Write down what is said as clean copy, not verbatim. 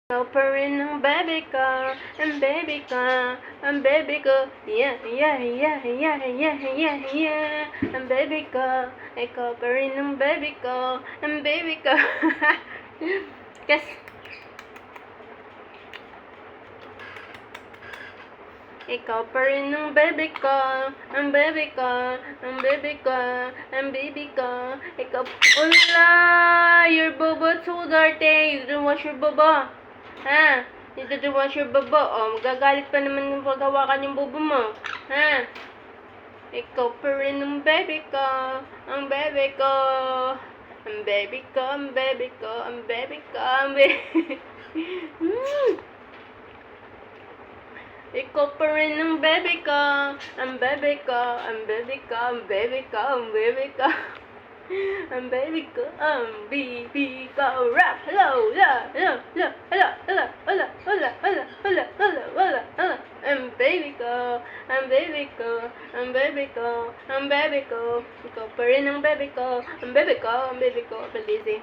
Ikaw pa rin ang baby ko, ang baby ko, ang baby ko. Yeah, yeah, yeah, yeah, yeah, yeah, yeah. Ang baby ko, ikaw pa rin ang baby ko, ang baby ko. Kasi, ikaw pa rin ang baby ko, ang baby ko, ang baby ko, ang baby ko. Ikaw, wala, your bobo too dirty. You don't wash your bobo. Ha? You don't wash your bobo. Oh, magagalit pa naman yung paghawakan yung bobo mo. Ha? Ikaw pa rin ang baby ko, ang baby ko. Ang baby ko, ang baby ko, ang baby ko, ang baby. Ikaw pa rin ang baby ko, ang baby ko, ang baby ko, ang baby ko, ang baby ko. Ang baby ko, ang baby ko. Rap, hello, la, hello, hello, hello, hello, hello, hello, hello, hello, hello, hello, hello. Ang baby ko, ang baby ko, ang baby ko, ang baby ko. Ikaw pa rin ang baby ko, ang baby ko, ang baby ko. Belize.